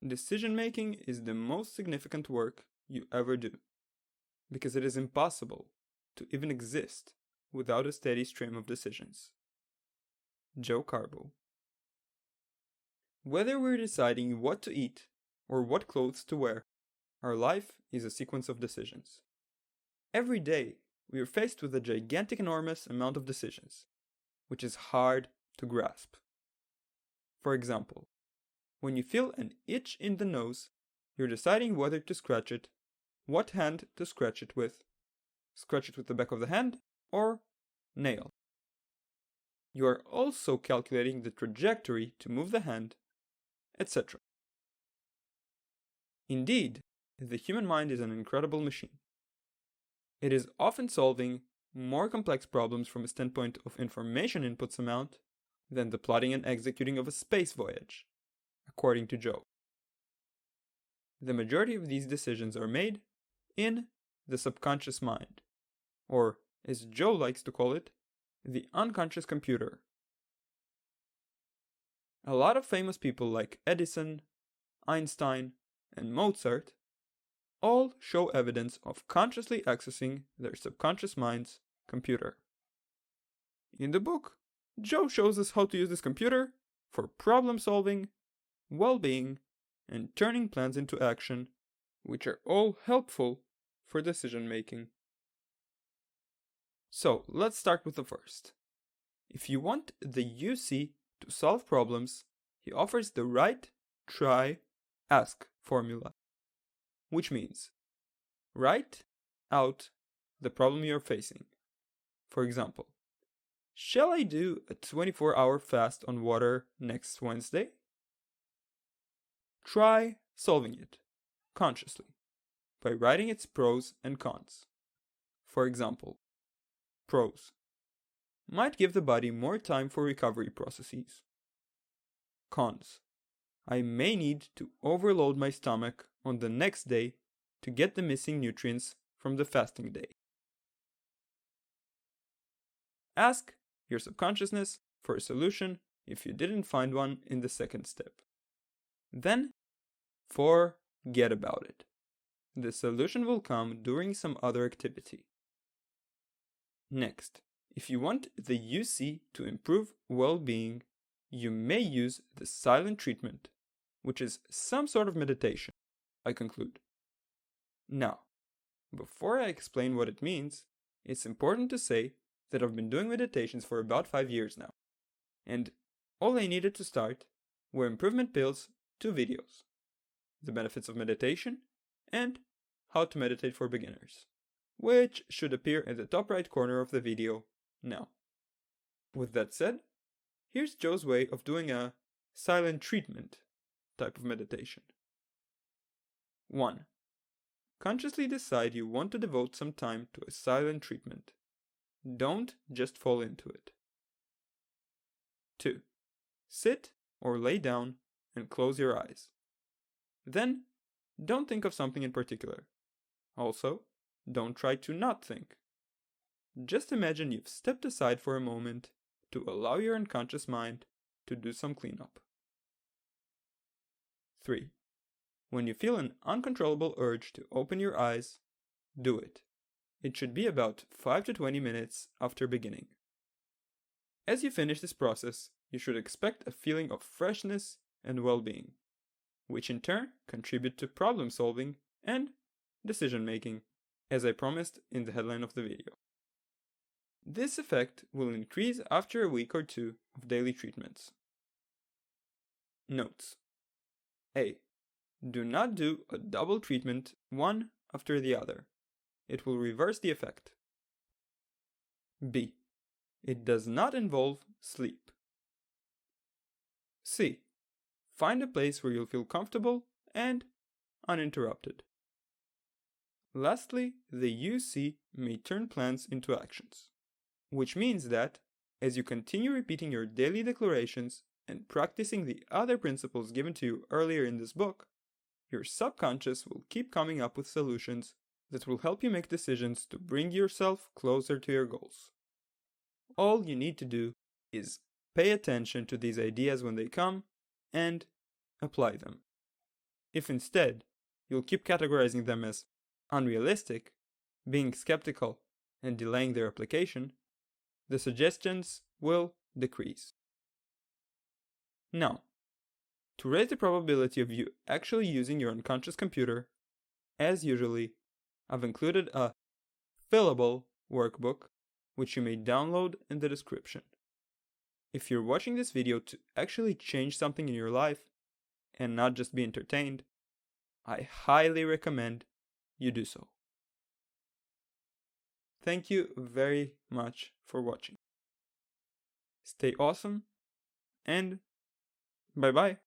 Decision making is the most significant work you ever do, because it is impossible to even exist without a steady stream of decisions. Joe Karbo. Whether we're deciding what to eat or what clothes to wear, our life is a sequence of decisions. Every day, we are faced with a gigantic, enormous amount of decisions, which is hard to grasp. For example, when you feel an itch in the nose, you're deciding whether to scratch it, what hand to scratch it with the back of the hand, or nail. You are also calculating the trajectory to move the hand, etc. Indeed, the human mind is an incredible machine. It is often solving more complex problems from a standpoint of information inputs amount than the plotting and executing of a space voyage, according to Joe. The majority of these decisions are made in the subconscious mind, or as Joe likes to call it, the unconscious computer. A lot of famous people like Edison, Einstein, and Mozart all show evidence of consciously accessing their subconscious mind's computer. In the book, Joe shows us how to use this computer for problem solving, well-being, and turning plans into action, which are all helpful for decision making. So let's start with the first. If you want the UC to solve problems, he offers the write, try, ask formula, which means write out the problem you're facing. For example, shall I do a 24-hour fast on water next Wednesday? Try solving it consciously by writing its pros and cons. For example, pros: might give the body more time for recovery processes. Cons: I may need to overload my stomach on the next day to get the missing nutrients from the fasting day. Ask your subconsciousness for a solution if you didn't find one in the second step. Then, forget about it. The solution will come during some other activity. Next, if you want the UC to improve well-being, you may use the silent treatment, which is some sort of meditation, I conclude. Now, before I explain what it means, it's important to say that I've been doing meditations for about 5 years now, and all I needed to start were improvement pills, 2 videos, the benefits of meditation, and how to meditate for beginners, which should appear in the top right corner of the video now. With that said, here's Joe's way of doing a silent treatment type of meditation. 1. Consciously decide you want to devote some time to a silent treatment. Don't just fall into it. 2. Sit or lay down and close your eyes. Then, don't think of something in particular. Also, don't try to not think. Just imagine you've stepped aside for a moment to allow your unconscious mind to do some cleanup. 3. When you feel an uncontrollable urge to open your eyes, do it. It should be about 5 to 20 minutes after beginning. As you finish this process, you should expect a feeling of freshness and well-being, which in turn contribute to problem solving and decision making, as I promised in the headline of the video. This effect will increase after a week or 2 of daily treatments. Notes: A. Do not do a double treatment one after the other. It will reverse the effect. B. It does not involve sleep. C. Find a place where you'll feel comfortable and uninterrupted. Lastly, the UC may turn plans into actions, which means that, as you continue repeating your daily declarations and practicing the other principles given to you earlier in this book, your subconscious will keep coming up with solutions that will help you make decisions to bring yourself closer to your goals. All you need to do is pay attention to these ideas when they come and apply them. If instead you'll keep categorizing them as unrealistic, being skeptical, and delaying their application, the suggestions will decrease. Now, to raise the probability of you actually using your unconscious computer, as usually, I've included a fillable workbook, which you may download in the description. If you're watching this video to actually change something in your life and not just be entertained, I highly recommend you do so. Thank you very much for watching. Stay awesome, and bye-bye.